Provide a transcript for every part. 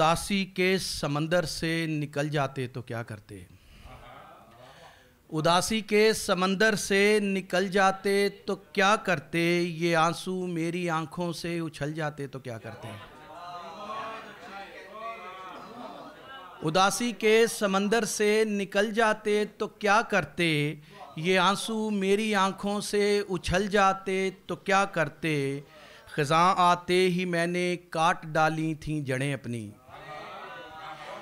उदासी के समंदर से निकल जाते तो क्या करते। उदासी के समंदर से निकल जाते तो क्या करते, ये आंसू मेरी आंखों से उछल जाते तो क्या करते। उदासी के समंदर से निकल जाते तो क्या करते, ये आंसू मेरी आंखों से उछल जाते तो क्या करते। ख़ज़ां आते ही मैंने काट डाली थीं जड़ें अपनी।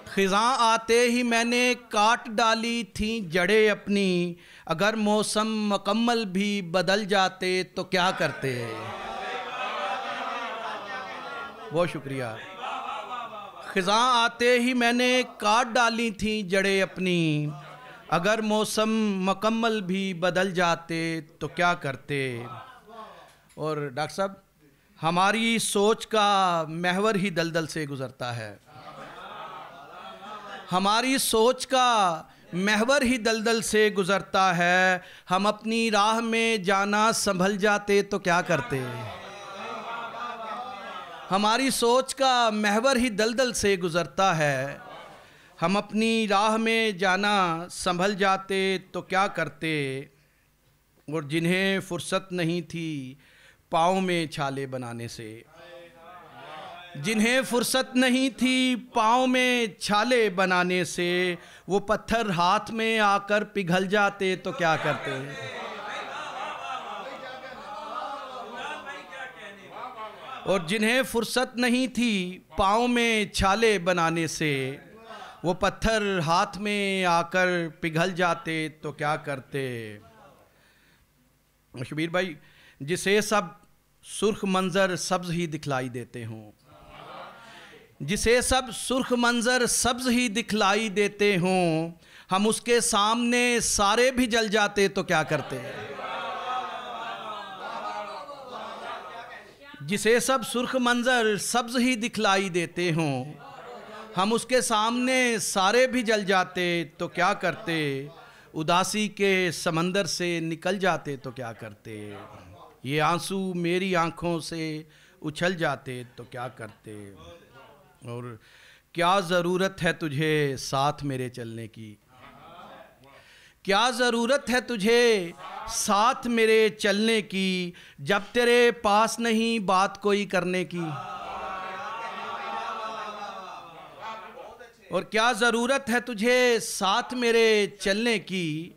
ख़ज़ां आते ही मैंने काट डाली थीं जड़ें अपनी। अगर मौसम मुकम्मल भी बदल जाते तो क्या करते। बहुत शुक्रिया। ख़ज़ां आते ही मैंने काट डाली थीं जड़ें अपनी। अगर मौसम मुकम्मल भी बदल जाते तो क्या करते। और डॉक्टर साहब, हमारी सोच का महवर ही दलदल से गुज़रता है। हमारी सोच का महवर ही दलदल से गुज़रता है। हम अपनी राह में जाना संभल जाते तो क्या करते। हमारी सोच का महवर ही दलदल से गुज़रता है। हम अपनी राह में जाना संभल जाते तो क्या करते। और जिन्हें फुर्सत नहीं थी पाँव में छाले बनाने से, जिन्हें फुर्सत नहीं थी पाँव में छाले बनाने से, वो पत्थर हाथ में आकर पिघल जाते तो क्या करते। और जिन्हें फुर्सत नहीं थी पाँव में छाले बनाने से, वो पत्थर हाथ में आकर पिघल जाते तो क्या करते। शबीर भाई, जिसे सब सुर्ख मंजर सब्ज ही दिखलाई देते हों, जिसे सब सुर्ख मंजर सब्ज ही दिखलाई देते हों, हम उसके सामने सारे भी जल जाते तो क्या करते। जिसे सब सुर्ख मंजर सब्ज ही दिखलाई देते हों, हम उसके सामने सारे भी जल जाते तो क्या करते। उदासी के समंदर से निकल जाते तो क्या करते। ये आंसू मेरी आंखों से उछल जाते तो क्या करते। और क्या ज़रूरत है तुझे साथ मेरे चलने की, क्या ज़रूरत है तुझे साथ मेरे चलने की, जब तेरे पास नहीं बात कोई करने की। और क्या ज़रूरत है तुझे साथ मेरे चलने की,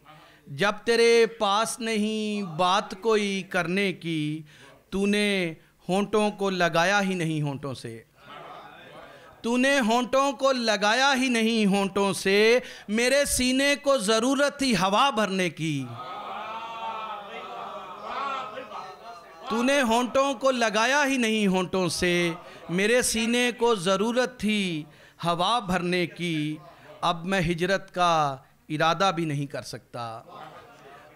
जब तेरे पास नहीं बात कोई करने की। तूने होंठों को लगाया ही नहीं होंठों से, तूने होंठों को लगाया ही नहीं होंठों से, मेरे सीने को ज़रूरत थी हवा भरने की। तूने होंठों को लगाया ही नहीं होंठों से, मेरे सीने को ज़रूरत थी हवा भरने की। अब मैं हिजरत का इरादा भी नहीं कर सकता,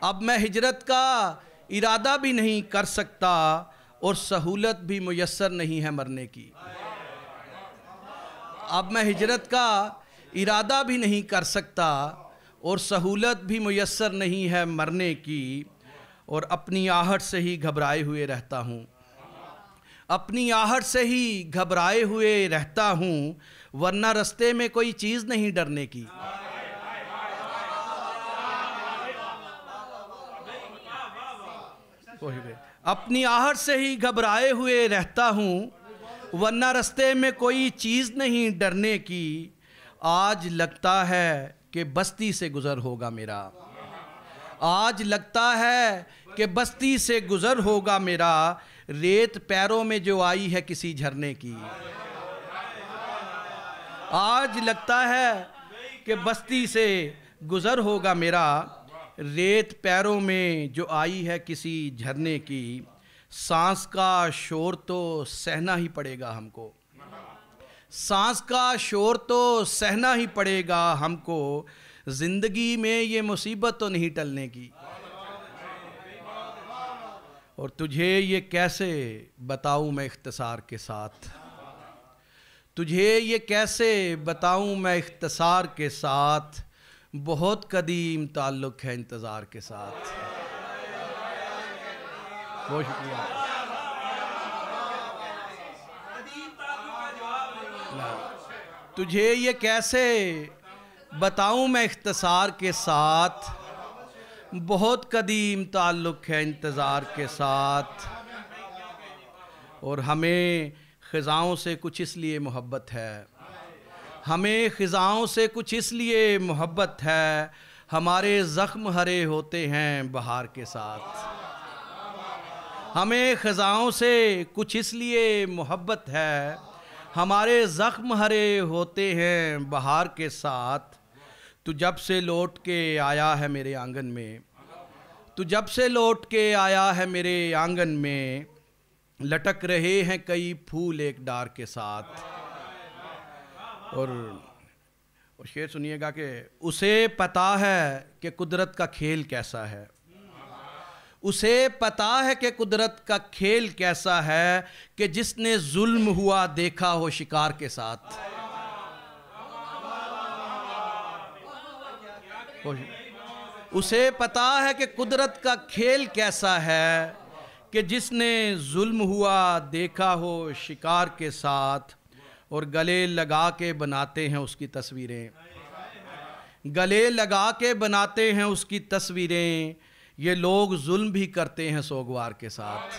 अब मैं हिजरत का इरादा भी नहीं कर सकता, और सहूलत भी मुयस्सर नहीं है मरने की। अब मैं हिजरत का इरादा भी नहीं कर सकता, और सहूलत भी मुयस्सर नहीं है मरने की। और अपनी आहट से ही घबराए हुए रहता हूँ, अपनी आहट से ही घबराए हुए रहता हूँ, वरना रास्ते में कोई चीज़ नहीं डरने की। अपनी आहट से ही घबराए हुए रहता हूँ, वरना रास्ते में कोई चीज़ नहीं डरने की। आज लगता है कि बस्ती से गुज़र होगा मेरा, आज लगता है कि बस्ती से गुज़र होगा मेरा, रेत पैरों में जो आई है किसी झरने की। आज लगता है कि बस्ती से गुज़र होगा मेरा, रेत पैरों में जो आई है किसी झरने की। सांस का शोर तो सहना ही पड़ेगा हमको, सांस का शोर तो सहना ही पड़ेगा हमको, ज़िंदगी में ये मुसीबत तो नहीं टलने की। और तुझे ये कैसे बताऊं मैं इख्तिसार के साथ, तुझे ये कैसे बताऊं मैं इख्तिसार के साथ, बहुत कदीम ताल्लुक़ है इंतज़ार के साथ। बहुत शुक्रिया। तुझे ये कैसे बताऊं मैं इख्तिसार के साथ, बहुत कदीम ताल्लुक़ है इंतज़ार के साथ। और हमें ख़िज़ाओं से कुछ इसलिए मोहब्बत है, हमें ख़िज़ाओं से कुछ इसलिए मोहब्बत है, हमारे ज़ख्म हरे होते हैं बहार के साथ। हमें ख़िज़ाओं से कुछ इसलिए मोहब्बत है, हमारे ज़ख्म हरे होते हैं बहार के साथ। तू जब से लौट के आया है मेरे आंगन में, तू जब से लौट के आया है मेरे आंगन में, लटक रहे हैं कई फूल एक डार के साथ। और शेर सुनिएगा कि उसे पता है कि कुदरत का खेल कैसा है, उसे पता है कि कुदरत का खेल कैसा है, कि जिसने जुल्म हुआ देखा हो शिकार के साथ। उसे पता है कि कुदरत का खेल कैसा है, कि जिसने जुल्म हुआ देखा हो शिकार के साथ। और गले लगा के बनाते हैं उसकी तस्वीरें, गले लगा के बनाते हैं उसकी तस्वीरें, ये लोग जुल्म भी करते हैं सोगवार के साथ।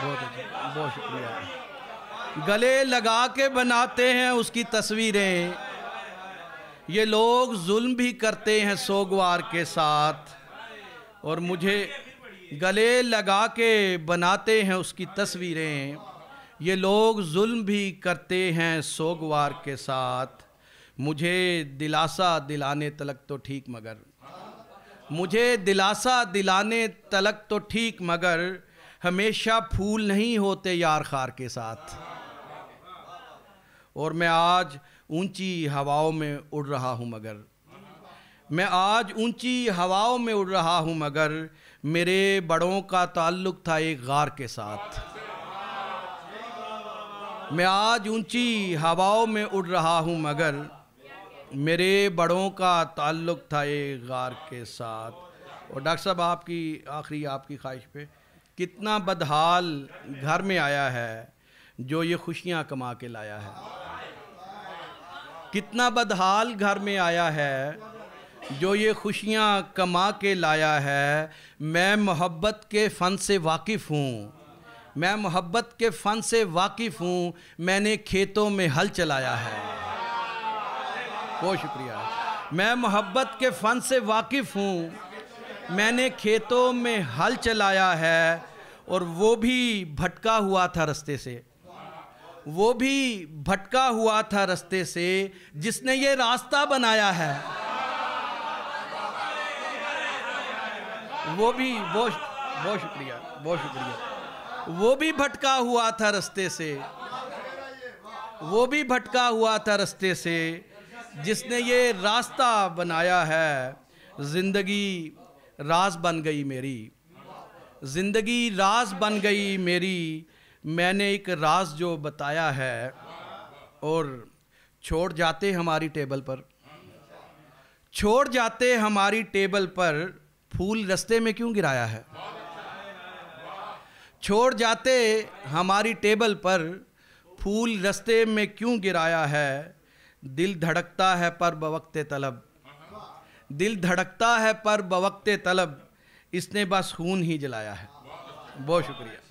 बहुत शुक्रिया। गले लगा के बनाते हैं उसकी तस्वीरें, ये लोग जुल्म भी करते हैं सोगवार के साथ। और मुझे गले लगा के बनाते हैं उसकी तस्वीरें, ये लोग जुल्म भी करते हैं सोगवार के साथ। मुझे दिलासा दिलाने तलक तो ठीक मगर, मुझे दिलासा दिलाने तलक तो ठीक मगर, हमेशा फूल नहीं होते यार खार के साथ। और मैं आज ऊंची हवाओं में उड़ रहा हूँ मगर, मैं आज ऊंची हवाओं में उड़ रहा हूँ मगर, मेरे बड़ों का ताल्लुक़ था एक गार के साथ। मैं आज ऊंची हवाओं में उड़ रहा हूँ मगर, मेरे बड़ों का ताल्लुक़ था एक गार के साथ। और डॉक्टर साहब आपकी आखिरी आपकी ख्वाहिश पे, कितना बदहाल घर में आया है जो ये खुशियाँ कमा के लाया है, कितना बदहाल घर में आया है जो ये खुशियाँ कमा के लाया है। मैं मोहब्बत के फ़न से वाकिफ़ हूँ, मैं मोहब्बत के फ़न से वाकिफ़ हूँ, मैंने खेतों में हल चलाया है। बहुत शुक्रिया। मैं मोहब्बत के फ़न से वाकिफ़ हूँ, मैंने खेतों में हल चलाया है। और वो भी भटका हुआ था रास्ते से, वो भी भटका हुआ था रास्ते से, जिसने ये रास्ता बनाया है। वो भी बहुत शुक्रिया, बहुत शुक्रिया। वो भी भटका हुआ था रास्ते से, वो भी भटका हुआ था रास्ते से, जिसने ये रास्ता बनाया है। ज़िंदगी राज बन गई मेरी, ज़िंदगी राज बन गई मेरी, मैंने एक राज जो बताया है। और छोड़ जाते हमारी टेबल पर, छोड़ जाते हमारी टेबल पर, फूल रास्ते में क्यों गिराया है। छोड़ जाते हमारी टेबल पर, फूल रास्ते में क्यों गिराया है। दिल धड़कता है पर बवक्ते तलब, दिल धड़कता है पर बवक्ते तलब, इसने बस खून ही जलाया है। बहुत शुक्रिया।